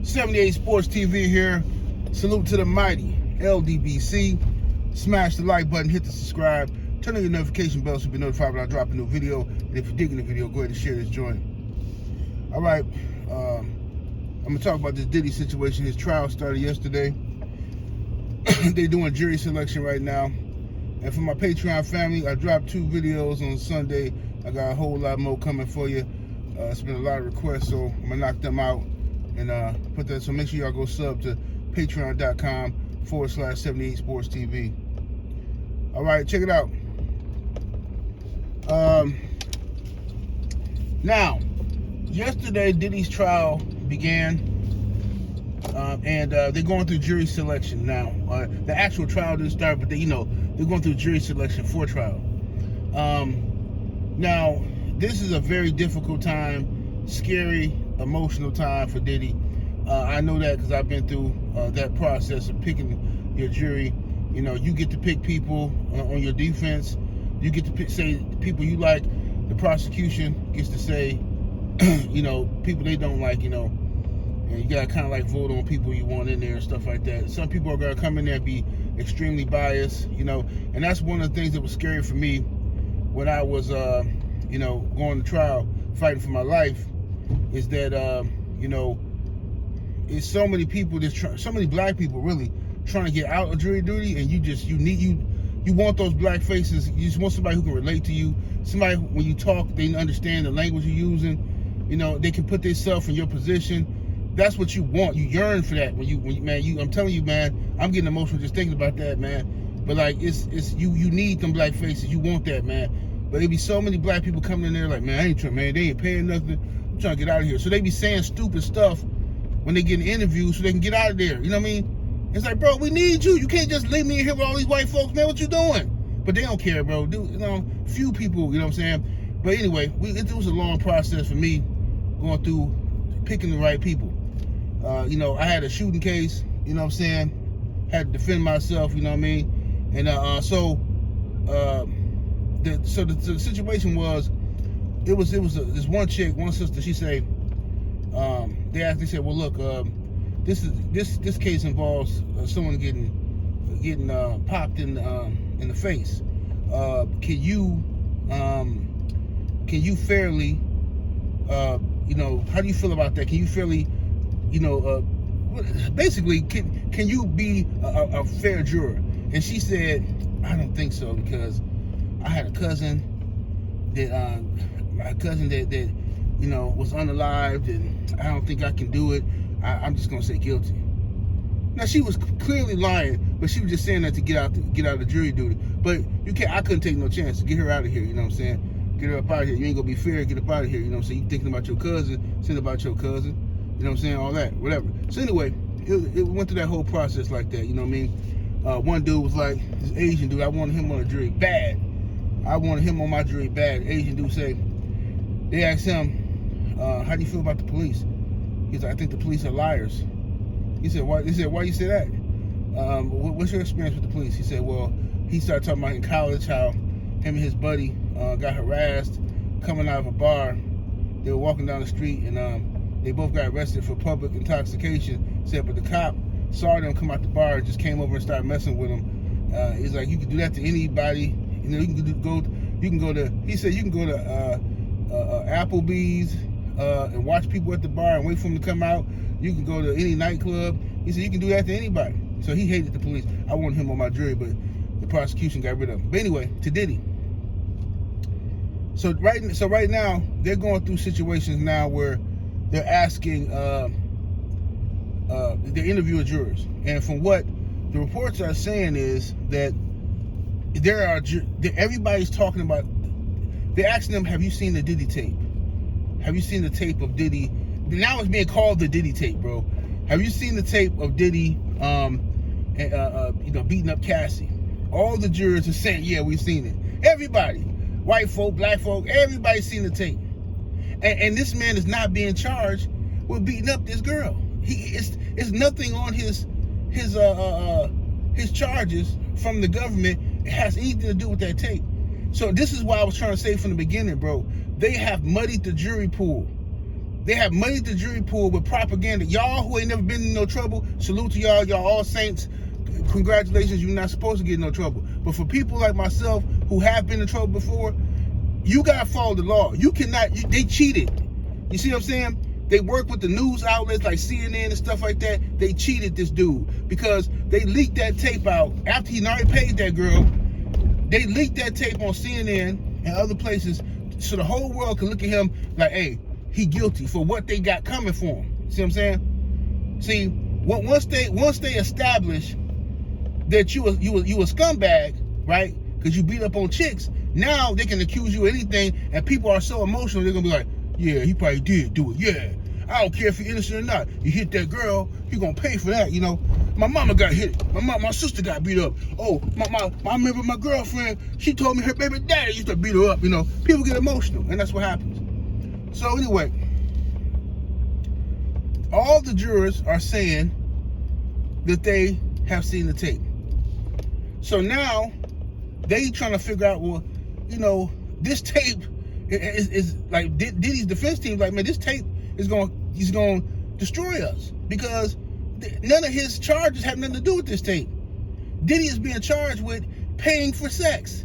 78 Sports TV here. Salute to the mighty LDBC. Smash the like button, hit the subscribe, turn on your notification bell so you'll be notified when I drop a new video. And if you're digging the video, go ahead and share this joint. All right, I'm gonna talk about this Diddy situation. His trial started yesterday. They're doing jury selection right now. And for my Patreon family, I dropped 2 videos on Sunday. I got a whole lot more coming for you. It's been a lot of requests, so I'm gonna knock them out and put that. So make sure y'all go sub to patreon.com/78 Sports TV. All right, check it out. Now, yesterday Diddy's trial began, and they're going through jury selection now. The actual trial didn't start, but they're going through jury selection for trial. Now, this is a very difficult time, scary, emotional time for Diddy. I know that because I've been through that process of picking your jury. You know, you get to pick people on your defense. You get to say the people you like. The prosecution gets to say, people they don't like, and you gotta kind of like vote on people you want in there and stuff like that. Some people are gonna come in there and be extremely biased, and that's one of the things that was scary for me when I was, going to trial, fighting for my life, is that, it's so many people, so many black people really trying to get out of jury duty, and you want those black faces. You just want somebody who can relate to you. Somebody, when you talk, they understand the language you're using. They can put themselves in your position. That's what you want. You yearn for that. I'm telling you, man, I'm getting emotional just thinking about that, man. But like, you need them black faces. You want that, man. But there be so many black people coming in there like, man, I ain't trying, man. They ain't paying nothing. I'm trying to get out of here. So they be saying stupid stuff when they get in interviews so they can get out of there. You know what I mean? It's like, bro, we need you. You can't just leave me in here with all these white folks, man. What you doing? But they don't care, bro. Few people, you know what I'm saying? But anyway, it was a long process for me going through picking the right people. I had a shooting case, you know what I'm saying? Had to defend myself, you know what I mean? And so the situation was, it was this one chick, one sister, she said, they said, well, look, this case involves someone getting popped in the face. Can you fairly, how do you feel about that? Can you fairly, basically, can you be a fair juror? And she said, I don't think so, because I had a cousin that was unalived, and I don't think I can do it. I'm just gonna say guilty. Now, she was clearly lying, but she was just saying that to get out of jury duty. But I couldn't take no chance to get her out of here, you know what I'm saying? Get her up out of here. You ain't gonna be fair, get up out of here, you know what I'm saying? You thinking about your cousin, saying about your cousin, you know what I'm saying? All that, whatever. So anyway, it went through that whole process like that, you know what I mean? One dude was like, this Asian dude, I wanted him on the jury bad. I wanted him on my jury bad. Asian dude said, they asked him, how do you feel about the police? He's like, I think the police are liars. He said, why? He said, why you say that? What's your experience with the police? He said, well, he started talking about in college how him and his buddy got harassed coming out of a bar. They were walking down the street, and they both got arrested for public intoxication. He said, but the cop saw them come out the bar and just came over and started messing with them. He's like, you can do that to anybody. You can go to Applebee's and watch people at the bar and wait for them to come out. You can go to any nightclub. He said you can do that to anybody. So he hated the police. I wanted him on my jury, but the prosecution got rid of him. But anyway, to Diddy. So right now they're going through situations now where they're asking, they're interviewing jurors, and from what the reports are saying is that everybody's talking about. They're asking them, have you seen the Diddy tape? Have you seen the tape of Diddy? Now it's being called the Diddy tape, bro. Have you seen the tape of Diddy, beating up Cassie? All the jurors are saying, yeah, we've seen it. Everybody, white folk, black folk, everybody's seen the tape. And this man is not being charged with beating up this girl. It's nothing on his charges from the government. It has anything to do with that tape. So this is why I was trying to say from the beginning, bro. They have muddied the jury pool. They have money the jury pool with propaganda. Y'all who ain't never been in no trouble, salute to y'all. Y'all all saints. Congratulations, you're not supposed to get in no trouble. But for people like myself who have been in trouble before, you gotta follow the law. You cannot. They cheated. You see what I'm saying? They work with the news outlets like CNN and stuff like that. They cheated this dude because they leaked that tape out after he already paid that girl. They leaked that tape on CNN and other places so the whole world can look at him like, hey, he guilty for what they got coming for him. See what I'm saying? See, once they establish that you a scumbag, right? Because you beat up on chicks, now they can accuse you of anything, and people are so emotional, they're gonna be like, yeah, he probably did do it. Yeah, I don't care if you're innocent or not. You hit that girl, you gonna pay for that, you know. My mama got hit. My sister got beat up. Oh, I remember my girlfriend, she told me her baby daddy used to beat her up, you know. People get emotional, and that's what happens. So anyway, all the jurors are saying that they have seen the tape. So now they trying to figure out, well, you know, this tape is like Diddy's defense team. Like, man, this tape he's going to destroy us because none of his charges have nothing to do with this tape. Diddy is being charged with paying for sex.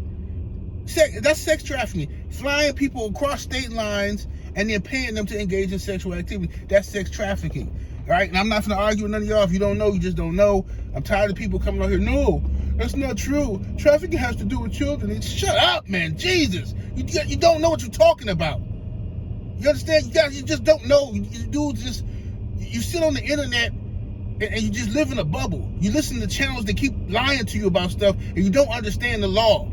That's sex trafficking. Flying people across state lines and then paying them to engage in sexual activity. That's sex trafficking. All right? And I'm not going to argue with none of y'all. If you don't know, you just don't know. I'm tired of people coming out here. No, that's not true. Trafficking has to do with children. Shut up, man. Jesus. You don't know what you're talking about. You understand? You just don't know. You sit on the internet and you just live in a bubble. You listen to channels that keep lying to you about stuff and you don't understand the law.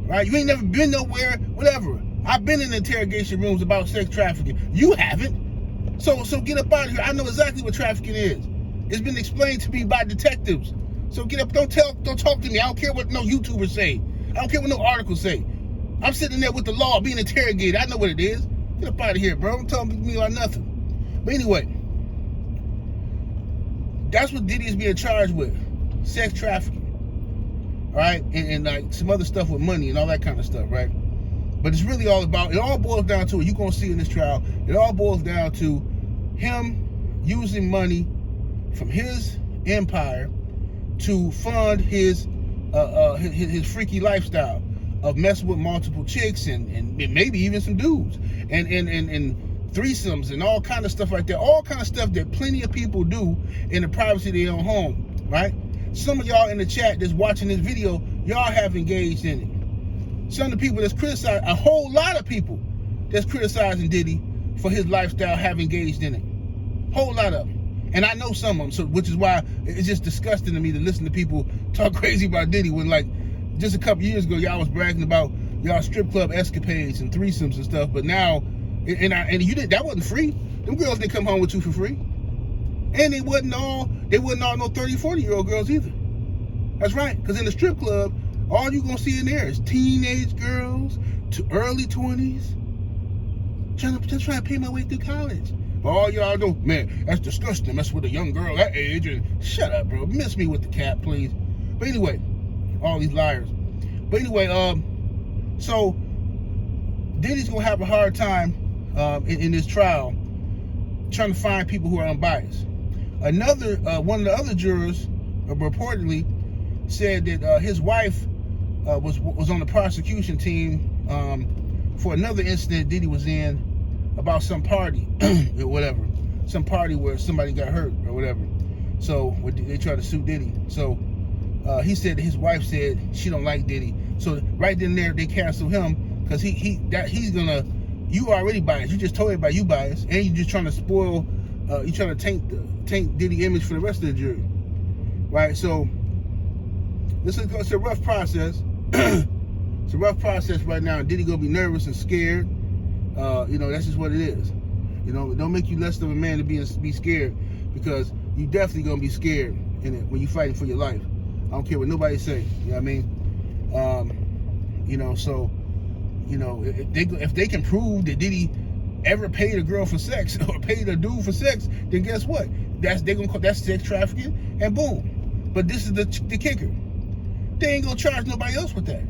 Right? You ain't never been nowhere, whatever. I've been in interrogation rooms about sex trafficking. You haven't. So get up out of here. I know exactly what trafficking is. It's been explained to me by detectives. So get up. Don't talk to me. I don't care what no YouTubers say. I don't care what no articles say. I'm sitting there with the law being interrogated. I know what it is. Get up out of here, bro. Don't tell me about nothing. But anyway, that's what Diddy is being charged with. Sex trafficking. All right? And like some other stuff with money and all that kind of stuff, right? But it's really all about, it all boils down to, you're going to see in this trial, it all boils down to him using money from his empire to fund his freaky lifestyle of messing with multiple chicks and maybe even some dudes and threesomes and all kind of stuff like that. All kind of stuff that plenty of people do in the privacy of their own home, right? Some of y'all in the chat that's watching this video, y'all have engaged in it. Some of the people that's criticized, a whole lot of people that's criticizing Diddy for his lifestyle have engaged in it. Whole lot of them. And I know some of them, so which is why it's just disgusting to me to listen to people talk crazy about Diddy when, like, just a couple years ago, y'all was bragging about y'all strip club escapades and threesomes and stuff, but now, and you didn't, that wasn't free. Them girls didn't come home with you for free. And they wasn't all no 30, 40-year-old girls either. That's right, because in the strip club, all you're going to see in there is teenage girls to early 20s just trying to pay my way through college. But all y'all know, man, that's disgusting. Mess with a young girl that age. And shut up, bro. Miss me with the cap, please. But anyway, all these liars. But anyway, so Diddy's going to have a hard time in this trial trying to find people who are unbiased. Another, one of the other jurors reportedly said that his wife was on the prosecution team for another incident Diddy was in about some party or whatever, some party where somebody got hurt or whatever. So they tried to sue Diddy. So he said that his wife said she don't like Diddy. So right then and there they canceled him because he's gonna. You already biased. You just told everybody you biased, and you just trying to spoil. You trying to taint Diddy image for the rest of the jury, right? So it's a rough process. It's a rough process right now. Diddy gonna be nervous and scared. You know, that's just what it is. You know, don't make you less of a man to be scared, because you definitely gonna be scared in it when you fighting for your life. I don't care what nobody say. You know what I mean? You know, so you know, if they can prove that Diddy ever paid a girl for sex or paid a dude for sex, then guess what? That's sex trafficking, and boom. But this is the kicker. They ain't gonna charge nobody else with that.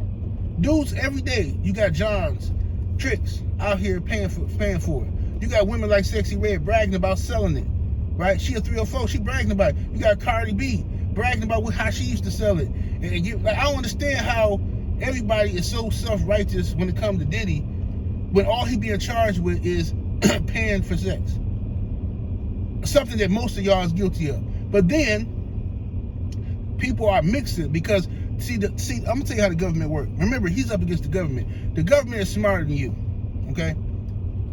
Dudes every day, you got Johns, tricks out here paying for it. You got women like Sexy Red bragging about selling it, right? She a 304, she bragging about it. You got Cardi B bragging about how she used to sell it. And like, I don't understand how everybody is so self-righteous when it comes to Diddy, when all he being charged with is paying for sex. Something that most of y'all is guilty of. But then, people are mixing because, see, I'm gonna tell you how the government works. Remember, he's up against the government. The government is smarter than you, okay?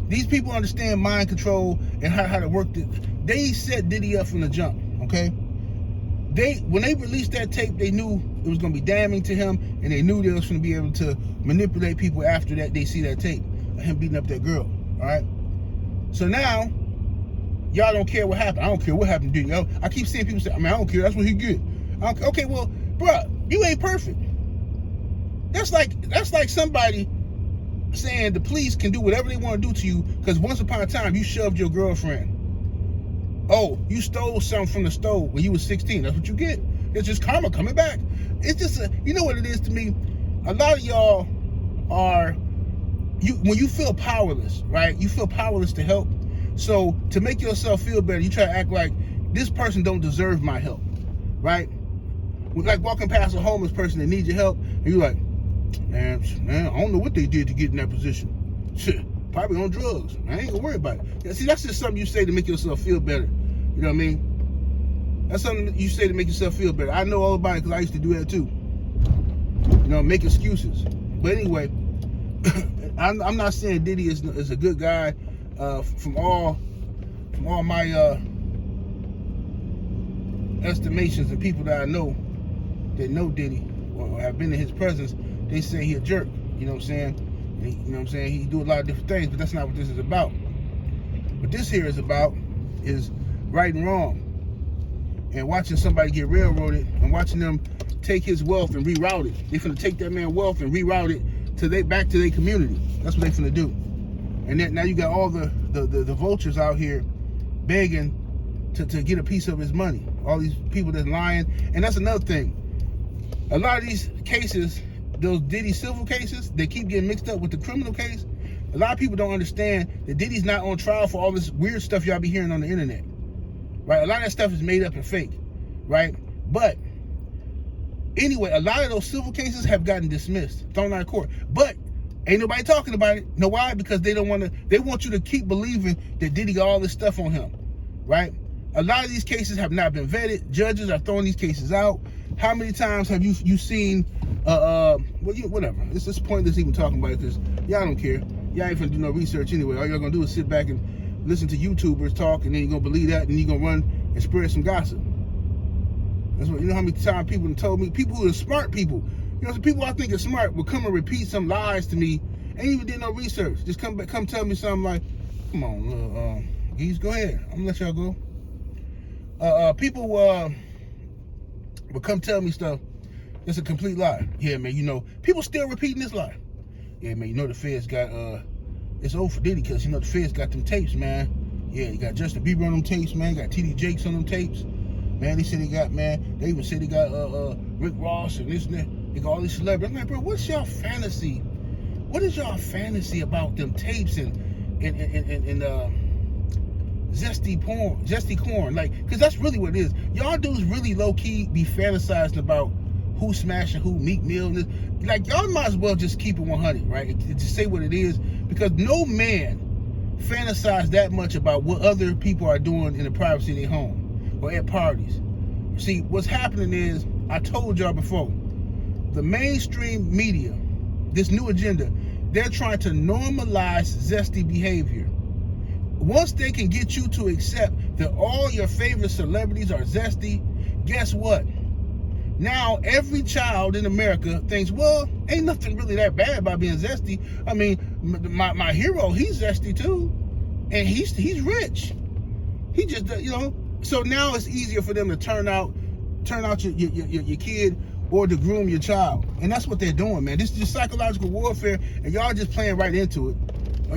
These people understand mind control and how to work it. They set Diddy up from the jump, okay? When they released that tape, they knew it was going to be damning to him, and they knew they was going to be able to manipulate people after that. They see that tape of him beating up that girl, all right? So now, y'all don't care what happened. I don't care what happened to Diddy. I keep seeing people say, I don't care. That's what he get. Okay, well, bruh, you ain't perfect. That's like somebody saying the police can do whatever they want to do to you because once upon a time you shoved your girlfriend. Oh, you stole something from the stove when you was 16. That's what you get. It's just karma coming back. It's just you know what it is to me? A lot of y'all are, when you feel powerless, right? You feel powerless to help. So to make yourself feel better, you try to act like this person don't deserve my help, right? Like walking past a homeless person that needs your help, and you're like, man, I don't know what they did to get in that position. Shit, probably on drugs. I ain't gonna worry about it. Yeah, see, that's just something you say to make yourself feel better. You know what I mean? That's something you say to make yourself feel better. I know all about it because I used to do that too. You know, make excuses. But anyway, I'm not saying Diddy is a good guy. From all my estimations and people that I know that know Diddy or have been in his presence, they say he a jerk. You know what I'm saying? You know what I'm saying? He do a lot of different things, but that's not what this is about. What this here is about is right and wrong, and watching somebody get railroaded and watching them take his wealth and reroute it. They finna take that man's wealth and reroute it to back to their community. That's what they finna do. And then now you got all the vultures out here begging to get a piece of his money. All these people that's lying. And that's another thing. A lot of these cases, those Diddy civil cases, they keep getting mixed up with the criminal case. A lot of people don't understand that Diddy's not on trial for all this weird stuff y'all be hearing on the internet. Right? A lot of that stuff is made up and fake. Right? But anyway, a lot of those civil cases have gotten dismissed, thrown out of court. But ain't nobody talking about it. Know why? Because they want you to keep believing that Diddy got all this stuff on him. Right? A lot of these cases have not been vetted. Judges are throwing these cases out. How many times have you seen whatever. It's just pointless even talking about it because y'all don't care. Y'all ain't finna do no research anyway. All y'all gonna do is sit back and listen to YouTubers talk, and then you're gonna believe that, and you're gonna run and spread some gossip. That's what, you know how many times people have told me, people who are smart people, you know, some people I think are smart will come and repeat some lies to me, ain't even did no research. Just come tell me something like, come on, geez, go ahead. I'm gonna let y'all go. People will come tell me stuff. It's a complete lie. Yeah, man, you know, people still repeating this lie. Yeah, man, you know the feds got, it's over for Diddy because, you know, the feds got them tapes, man. Yeah, you got Justin Bieber on them tapes, man. You got TD Jakes on them tapes. Man, they said they got, man, they even said they got Rick Ross and this and that. They got all these celebrities. I'm like, bro, what's your fantasy? What is your fantasy about them tapes and zesty corn? Like, because that's really what it is. Y'all dudes really low-key be fantasizing about who's smashing who, Meek Mill, and this. Like, y'all might as well just keep it 100, right? Just say what it is, because no man fantasizes that much about what other people are doing in the privacy of their home or at parties. See, what's happening is, I told y'all before, the mainstream media, this new agenda, they're trying to normalize zesty behavior. Once they can get you to accept that all your favorite celebrities are zesty, guess what? Now, every child in America thinks, well, ain't nothing really that bad about being zesty. I mean, my hero, he's zesty too. And he's rich. He just, you know, so now it's easier for them to turn out your kid or to groom your child. And that's what they're doing, man. This is just psychological warfare, and y'all just playing right into it.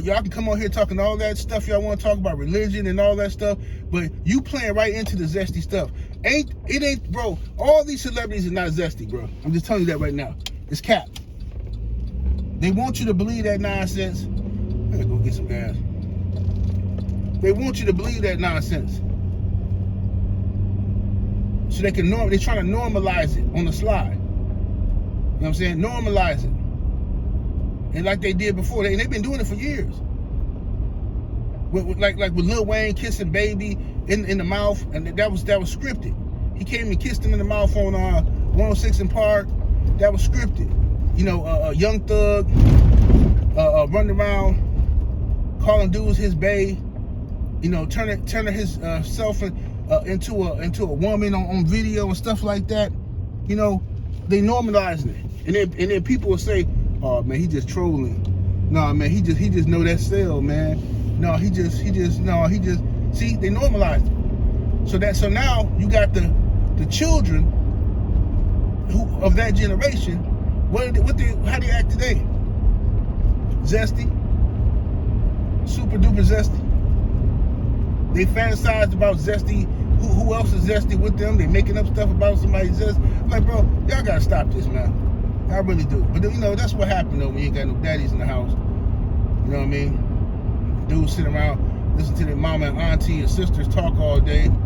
Y'all can come on here talking all that stuff y'all want to talk about, religion and all that stuff, but you playing right into the zesty stuff. It ain't, bro, all these celebrities are not zesty, bro. I'm just telling you that right now. It's cap. They want you to believe that nonsense. I'm gonna go get some gas. They want you to believe that nonsense. So they can they're trying to normalize it on the slide. You know what I'm saying? Normalize it. And like they did before, they've been doing it for years. With Lil Wayne kissing Baby in the mouth, and that was scripted. He came and kissed him in the mouth on 106 in Park. That was scripted. You know, Young Thug running around calling dudes his bae. You know, turning his self into a woman on video and stuff like that. You know, they normalizing it, and then people will say, "Oh man, he just trolling." No man, he just know that sell, man. No, he just see, they normalized it. So now you got the children of that generation. How they act today? Zesty, super duper zesty. They fantasized about zesty. Who else is zesty with them? They making up stuff about somebody zesty. I'm like, bro, y'all gotta stop this, man. I really do. But you know, that's what happened though when you ain't got no daddies in the house. You know what I mean? Dudes sit around, listen to their mama and auntie and sisters talk all day. You know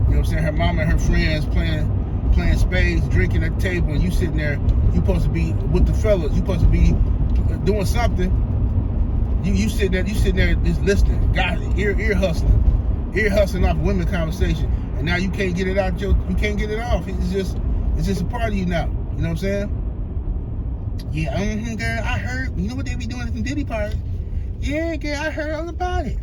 what I'm saying? Her mama and her friends playing spades, drinking at the table, and you sitting there. You supposed to be with the fellas. You supposed to be doing something. You sitting there just listening, guys, ear hustling off women conversation, and now you can't get it out. You can't get it off. It's just a part of you now. You know what I'm saying? Yeah, girl, I heard. You know what they be doing at the Diddy party? Yeah, girl, I heard all about it.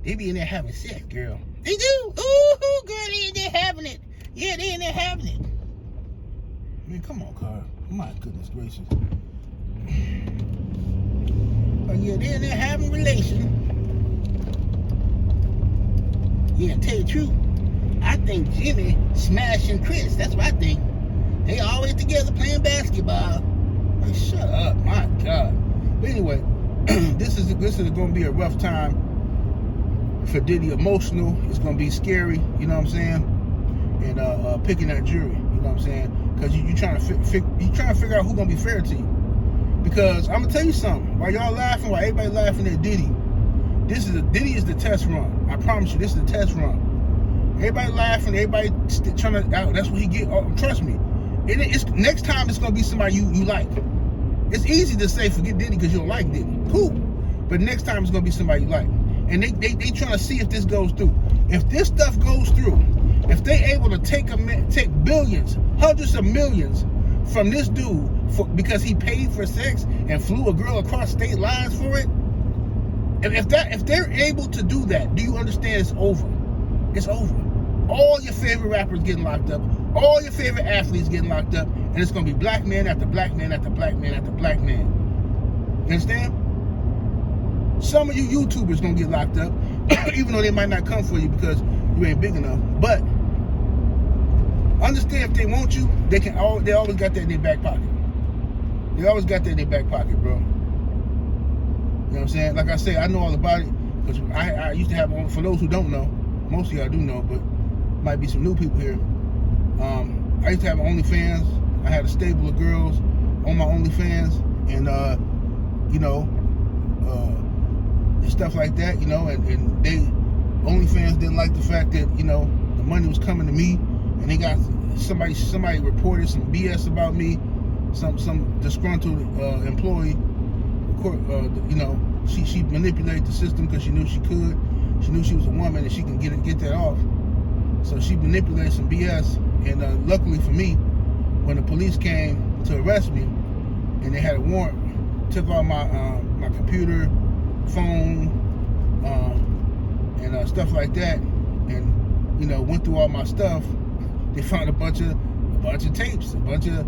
They be in there having sex, girl. They do. Ooh, girl, they in there having it. Yeah, they in there having it. I mean, come on, Carl. My goodness gracious. Oh, yeah, they in there having relations. Yeah, tell you the truth, I think Jimmy smashing Chris. That's what I think. They always together playing basketball. Like, shut up, my God. But anyway, this is going to be a rough time for Diddy. Emotional. It's going to be scary. You know what I'm saying? And picking that jury. You know what I'm saying? Because you trying to figure out who's going to be fair to you. Because I'm gonna tell you something. While y'all laughing, while everybody laughing at Diddy, Diddy is the test run. I promise you, this is the test run. Everybody laughing, everybody trying to. That's what he get. Trust me. It's next time it's gonna be somebody you like. It's easy to say forget Diddy because you don't like Diddy. Cool. But next time it's gonna be somebody you like. And they trying to see if this goes through. If this stuff goes through, if they able to take billions, hundreds of millions from this dude because he paid for sex and flew a girl across state lines for it, and if they're able to do that, do you understand it's over? It's over. All your favorite rappers getting locked up, all your favorite athletes getting locked up, and it's gonna be black man after black man after black man after black man. You understand? Some of you YouTubers gonna get locked up, even though they might not come for you because you ain't big enough. But understand, if they want you, they always got that in their back pocket. They always got that in their back pocket, bro. You know what I'm saying? Like I say, I know all about it because I used to have, for those who don't know, most of y'all do know, but might be some new people here. I used to have OnlyFans. I had a stable of girls on my OnlyFans, and you know, and stuff like that, you know, and they OnlyFans didn't like the fact that, you know, the money was coming to me, and they got somebody reported some BS about me, some disgruntled employee. You know, she manipulated the system because she knew she could. She knew she was a woman and she can get that off. So she manipulated some BS, and luckily for me, when the police came to arrest me, and they had a warrant, took all my my computer, phone, and stuff like that, and you know, went through all my stuff. They found a bunch of tapes, a bunch of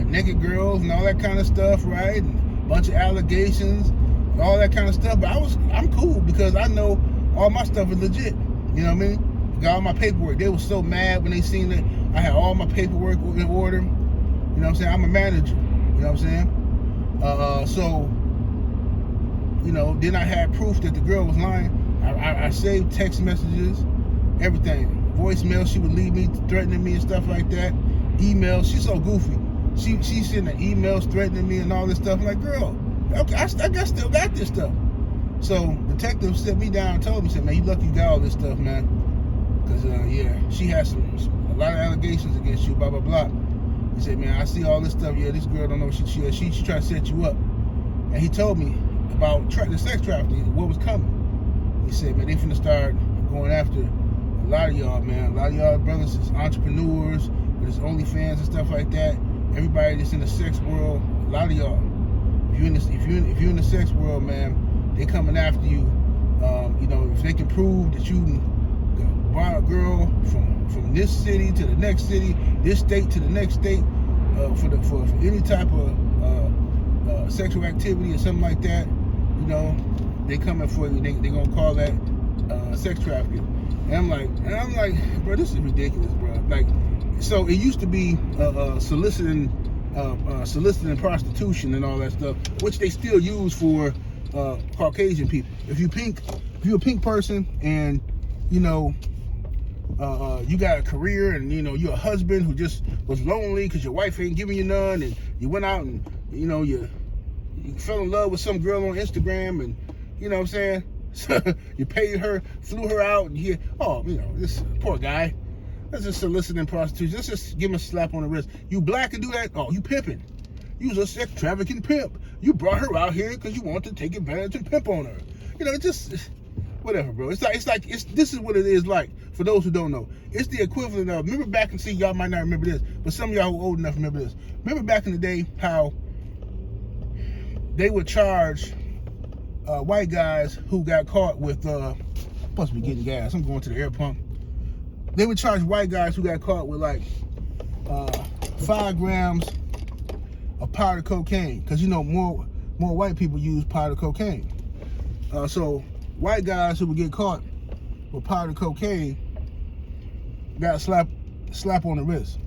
naked girls and all that kind of stuff, right? And a bunch of allegations, and all that kind of stuff. But I'm cool because I know all my stuff is legit. You know what I mean? Got all my paperwork. They were so mad when they seen that I had all my paperwork in order. You know what I'm saying? I'm a manager. You know what I'm saying? So, you know, then I had proof that the girl was lying. I saved text messages, everything. Voicemail, she would leave me, threatening me and stuff like that. Emails, she's so goofy. She's sending emails threatening me and all this stuff. I'm like, girl, okay, I still got this stuff. So detective sat me down and told me, said, man, you lucky you got all this stuff, man. Because, yeah, she has a lot of allegations against you, blah, blah, blah. He said, man, I see all this stuff. Yeah, this girl don't know what she trying to set you up. And he told me about the sex trafficking, what was coming. He said, man, they finna start going after a lot of y'all, man. A lot of y'all brothers is entrepreneurs, there's OnlyFans and stuff like that. Everybody that's in the sex world, a lot of y'all. If you're in the sex world, man, they coming after you. You know, if they can prove that you brought a girl from this city to the next city, this state to the next state, for any type of sexual activity or something like that, you know, they coming for you. They gonna call that sex trafficking. And I'm like, bro, this is ridiculous, bro. Like, so it used to be soliciting prostitution and all that stuff, which they still use for Caucasian people. If you're a pink person and you know you got a career and you know you're a husband who just was lonely because your wife ain't giving you none, and you went out and you know you fell in love with some girl on Instagram, and you know what I'm saying, so you paid her, flew her out, and you know, this poor guy. That's just soliciting prostitution. Let's just give him a slap on the wrist. You black and do that? Oh, you pimping. You was a sex trafficking pimp. You brought her out here because you want to take advantage and pimp on her. You know, just whatever, bro. This is what it is like. For those who don't know, it's the equivalent of, remember back and see, y'all might not remember this, but some of y'all who are old enough remember this. Remember back in the day how they would charge white guys who got caught with supposed to be getting gas. I'm going to the air pump. They would charge white guys who got caught with like 5 grams of powdered cocaine, because you know more white people use powdered cocaine. So white guys who would get caught with powdered cocaine got a slap on the wrist.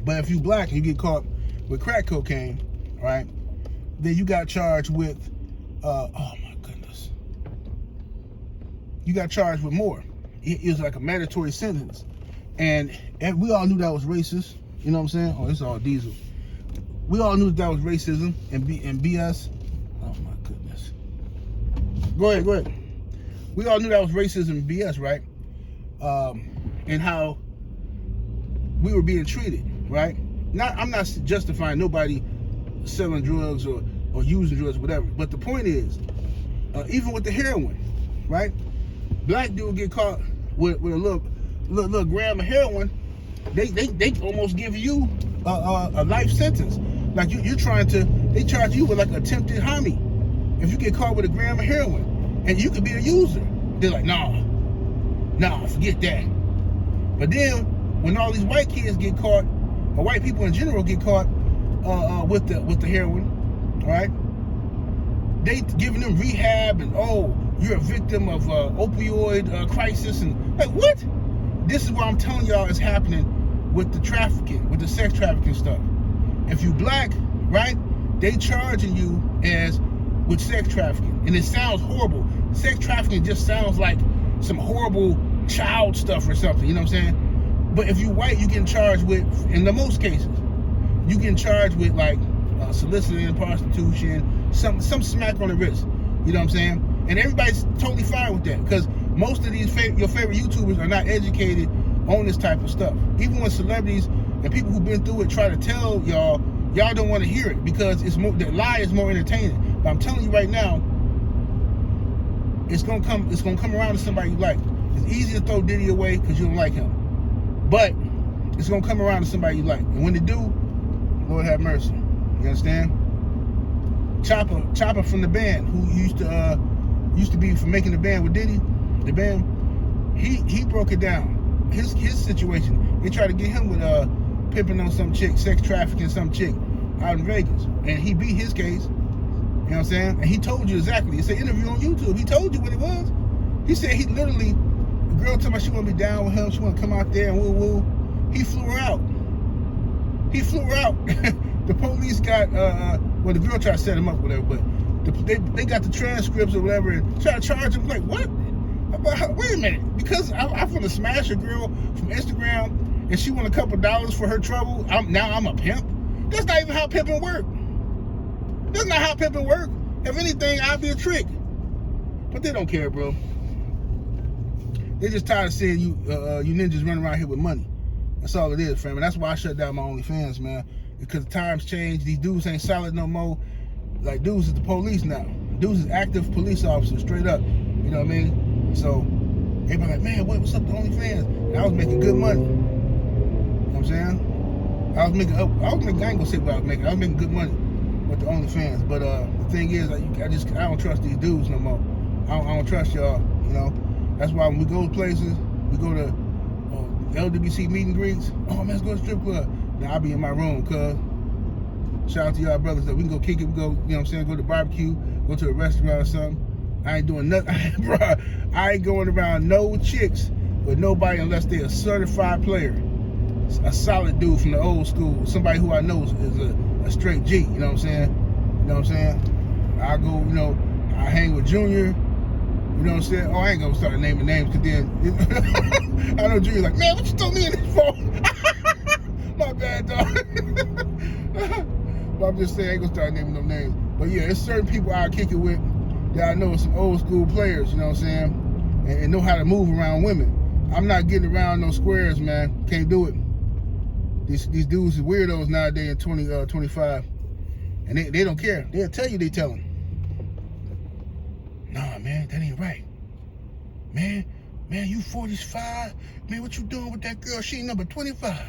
But if you black and you get caught with crack cocaine, right, then you got charged with oh my goodness, you got charged with more. It was like a mandatory sentence, and we all knew that was racist. You know what I'm saying? Oh, it's all diesel. We all knew that was racism and BS. Oh my goodness. Go ahead. We all knew that was racism and BS, right? And how we were being treated, right? I'm not justifying nobody selling drugs or using drugs, whatever. But the point is, even with the heroin, right? Black dude get caught with a little gram of heroin, they almost give you a life sentence. Like they charge you with like attempted homicide if you get caught with a gram of heroin, and you could be a user. They're like, nah, forget that. But then when all these white kids get caught, or white people in general get caught with the heroin, right? They giving them rehab and you're a victim of opioid crisis, and like, what? This is what I'm telling y'all is happening with the trafficking, with the sex trafficking stuff. If you black, right, they charging you as with sex trafficking, and it sounds horrible. Sex trafficking just sounds like some horrible child stuff or something, you know what I'm saying? But if you white, you get charged with, in the most cases, you get charged with like soliciting, prostitution, some smack on the wrist. You know what I'm saying? And everybody's totally fine with that, because most of these your favorite YouTubers are not educated on this type of stuff. Even when celebrities and people who've been through it try to tell y'all don't want to hear it, because the lie is more entertaining. But I'm telling you right now, it's gonna come around to somebody you like. It's easy to throw Diddy away because you don't like him, but it's gonna come around to somebody you like. And when they do, Lord have mercy. You understand? Chopper from the band, who used to be from making the band with Diddy, the band, he broke it down. His situation. They tried to get him with pimping on some chick, sex trafficking some chick out in Vegas, and he beat his case. You know what I'm saying? And he told you exactly. It's an interview on YouTube. He told you what it was. He said he literally, the girl told me she want to be down with him. She want to come out there and woo. He flew her out. The police got, well, the girl tried to set him up, whatever, but they got the transcripts or whatever and tried to charge him. Like, what? Wait a minute. Because I'm going to smash a girl from Instagram and she want a couple dollars for her trouble, now I'm a pimp? That's not even how pimping work. That's not how pimping work. If anything, I'd be a trick. But they don't care, bro. They just tired of seeing you ninjas running around here with money. That's all it is, fam. And that's why I shut down my OnlyFans, man. Because times change. These dudes ain't solid no more. Like, dudes is the police now. Dudes is active police officers, straight up. You know what I mean? So, everybody like, man, what's up to OnlyFans? And I was making good money. You know what I'm saying? I ain't gonna say what I was making. I was making good money with the OnlyFans. But the thing is, I don't trust these dudes no more. I don't trust y'all, you know? That's why when we go to places, we go to LWC meet and greets. Oh, man, let's go to the strip club. Now, I'll be in my room, cuz. Shout out to y'all brothers that we can go kick it. We go, you know what I'm saying, go to barbecue, go to a restaurant or something. I ain't doing nothing. Bro, I ain't going around no chicks with nobody unless they're a certified player. A solid dude from the old school. Somebody who I know is a straight G, you know what I'm saying? You know what I'm saying? I go, you know, I hang with Junior. You know what I'm saying? Oh, I ain't gonna start naming names, because then I know Junior's like, man, what you throw me in this for? My bad, dog. But I'm just saying, I ain't gonna start naming no names. But yeah, it's certain people I kick it with that I know are some old school players, you know what I'm saying? And know how to move around women. I'm not getting around no squares, man. Can't do it. These dudes are weirdos nowadays in 2025. And they don't care. They'll tell you they telling. Nah, man, that ain't right. Man, you 45? Man, what you doing with that girl? She ain't number 25.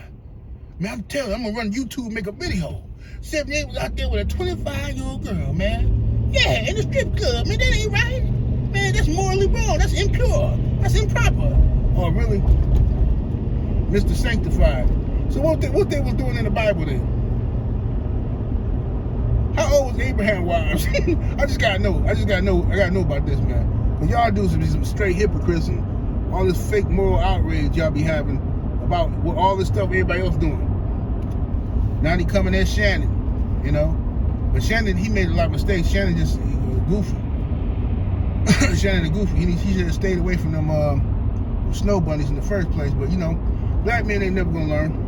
Man, I'm telling you, I'm gonna run YouTube, make a video. 78 was out there with a 25-year-old girl, man. Yeah, in the strip club. Man, that ain't right. Man, that's morally wrong. That's impure. That's improper. Oh, really? Mr. Sanctified. So what they was doing in the Bible then? How old was Abraham's wives? I just gotta know. I gotta know about this, man. But y'all dudes are some straight hypocrites and all this fake moral outrage y'all be having about what all this stuff everybody else doing. Now he coming at Shannon, you know. But Shannon, he made a lot of mistakes. Shannon just goofy. Shannon the goofy. He should have stayed away from them snow bunnies in the first place. But you know, black men ain't never gonna learn.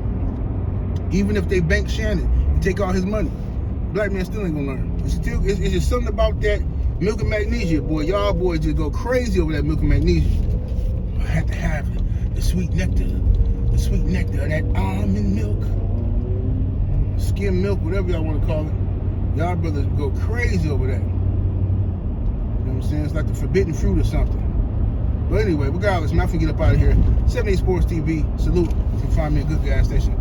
Even if they bank Shannon and take all his money, black men still ain't gonna learn. It's just something about that milk and magnesia, boy. Y'all boys just go crazy over that milk and magnesia. I had to have the sweet nectar of that almond milk, skim milk, whatever y'all want to call it. Y'all brothers go crazy over that. You know what I'm saying? It's like the forbidden fruit or something. But anyway, regardless, man, I'm finna get up out of here. 78 Sports TV, salute. You can find me a good gas station.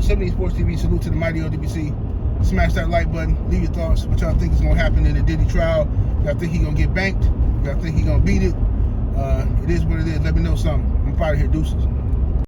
78 Sports TV, salute to the mighty LWC. Smash that like button. Leave your thoughts. What y'all think is gonna happen in the Diddy trial? Y'all think he gonna get banked? Y'all think he gonna beat it? It is what it is. Let me know something. I'm out of here. Deuces.